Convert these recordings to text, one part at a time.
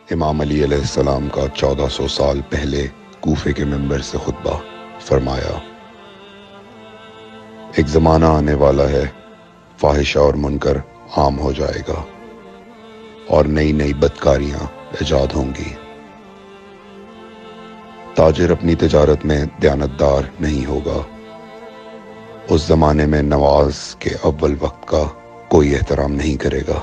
امام علی علیہ السلام کا 1400 سال پہلے کوفے کے منبر سے خطبہ فرمایا، ایک زمانہ آنے والا ہے، فاحشہ اور منکر عام ہو جائے گا اور نئی نئی بدکاریاں ایجاد ہوں گی۔ تاجر اپنی تجارت میں دیانتدار نہیں ہوگا۔ اس زمانے میں نماز کے اول وقت کا کوئی احترام نہیں کرے گا۔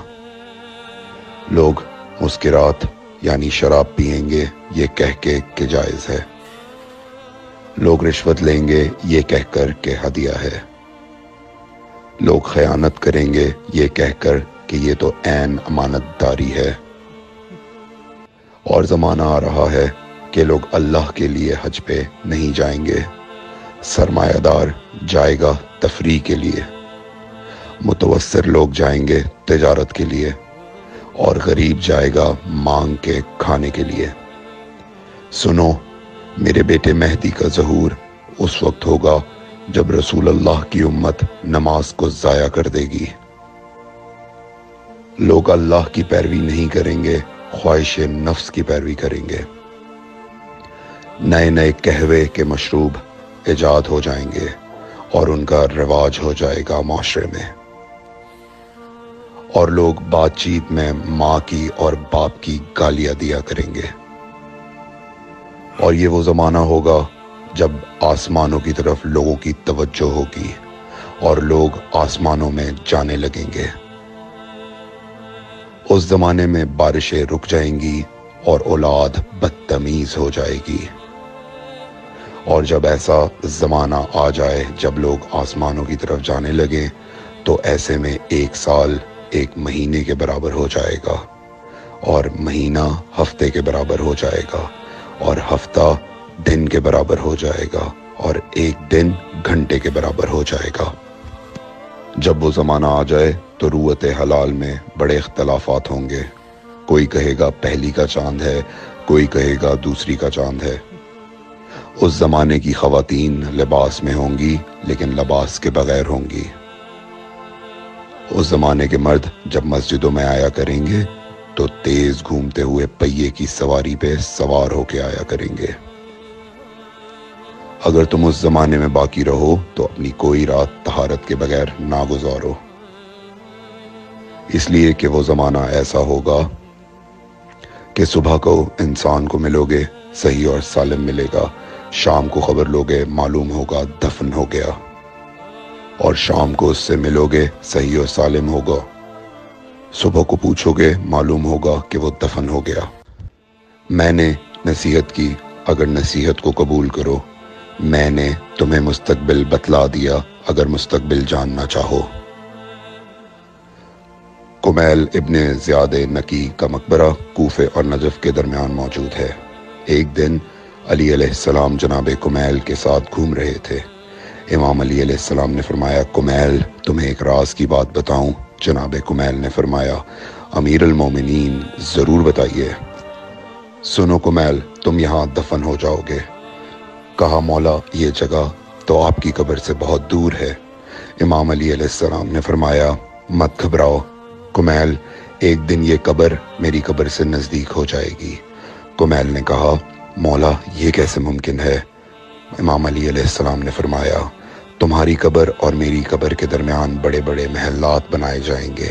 لوگ مسکرات یعنی شراب پئیں گے یہ کہہ کے کہ جائز ہے۔ لوگ رشوت لیں گے یہ کہہ کر کہ ہدیہ ہے۔ لوگ خیانت کریں گے یہ کہہ کر کہ یہ تو عین امانت داری ہے۔ اور زمانہ آ رہا ہے کہ لوگ اللہ کے لیے حج پہ نہیں جائیں گے، سرمایہ دار جائے گا تفریح کے لیے، متوسر لوگ جائیں گے تجارت کے لیے، اور غریب جائے گا مانگ کے کھانے کے لیے۔ سنو، میرے بیٹے مہدی کا ظہور اس وقت ہوگا جب رسول اللہ کی امت نماز کو ضائع کر دے گی۔ لوگ اللہ کی پیروی نہیں کریں گے، خواہش نفس کی پیروی کریں گے۔ نئے نئے قہوے کے مشروب ایجاد ہو جائیں گے اور ان کا رواج ہو جائے گا معاشرے میں، اور لوگ بات چیت میں ماں کی اور باپ کی گالیاں دیا کریں گے۔ اور یہ وہ زمانہ ہوگا جب آسمانوں کی طرف لوگوں کی توجہ ہوگی اور لوگ آسمانوں میں جانے لگیں گے۔ اس زمانے میں بارشیں رک جائیں گی اور اولاد بدتمیز ہو جائے گی۔ اور جب ایسا زمانہ آ جائے جب لوگ آسمانوں کی طرف جانے لگیں تو ایسے میں 1 سال 1 مہینے کے برابر ہو جائے گا، اور مہینہ ہفتے کے برابر ہو جائے گا، اور ہفتہ دن کے برابر ہو جائے گا، اور 1 دن گھنٹے کے برابر ہو جائے گا۔ جب وہ زمانہ آ جائے تو روت حلال میں بڑے اختلافات ہوں گے۔ کوئی کہے گا پہلی کا چاند ہے، کوئی کہے گا دوسری کا چاند ہے۔ اس زمانے کی خواتین لباس میں ہوں گی لیکن لباس کے بغیر ہوں گی۔ اس زمانے کے مرد جب مسجدوں میں آیا کریں گے تو تیز گھومتے ہوئے پہیے کی سواری پہ سوار ہو کے آیا کریں گے۔ اگر تم اس زمانے میں باقی رہو تو اپنی کوئی رات طہارت کے بغیر نہ گزارو، اس لیے کہ وہ زمانہ ایسا ہوگا کہ صبح کو انسان کو ملو گے صحیح اور سالم ملے گا، شام کو خبر لوگے معلوم ہوگا دفن ہو گیا، اور شام کو اس سے ملو گے صحیح اور سالم ہوگا، صبح کو پوچھو گے معلوم ہوگا کہ وہ دفن ہو گیا۔ میں نے نصیحت کی، اگر نصیحت کو قبول کرو، میں نے تمہیں مستقبل بتلا دیا اگر مستقبل جاننا چاہو۔ کمیل ابن زیاد نکی کا مقبرہ کوفے اور نجف کے درمیان موجود ہے۔ ایک دن علی علیہ السلام جناب کمیل کے ساتھ گھوم رہے تھے۔ امام علی علیہ السلام نے فرمایا، کمیل تمہیں ایک راز کی بات بتاؤں؟ جناب کمیل نے فرمایا، امیر المومنین ضرور بتائیے۔ سنو کمیل، تم یہاں دفن ہو جاؤ گے۔ کہا، مولا یہ جگہ تو آپ کی قبر سے بہت دور ہے۔ امام علی علیہ السلام نے فرمایا، مت گھبراؤ کمیل، ایک دن یہ قبر میری قبر سے نزدیک ہو جائے گی۔ کمیل نے کہا، مولا یہ کیسے ممکن ہے؟ امام علی علیہ السلام نے فرمایا، تمہاری قبر اور میری قبر کے درمیان بڑے بڑے محلات بنائے جائیں گے،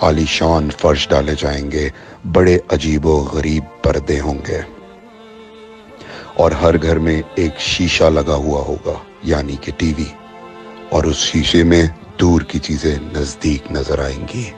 عالی شان فرش ڈالے جائیں گے، بڑے عجیب و غریب پردے ہوں گے، اور ہر گھر میں ایک شیشہ لگا ہوا ہوگا یعنی کہ ٹی وی، اور اس شیشے میں دور کی چیزیں نزدیک نظر آئیں گی۔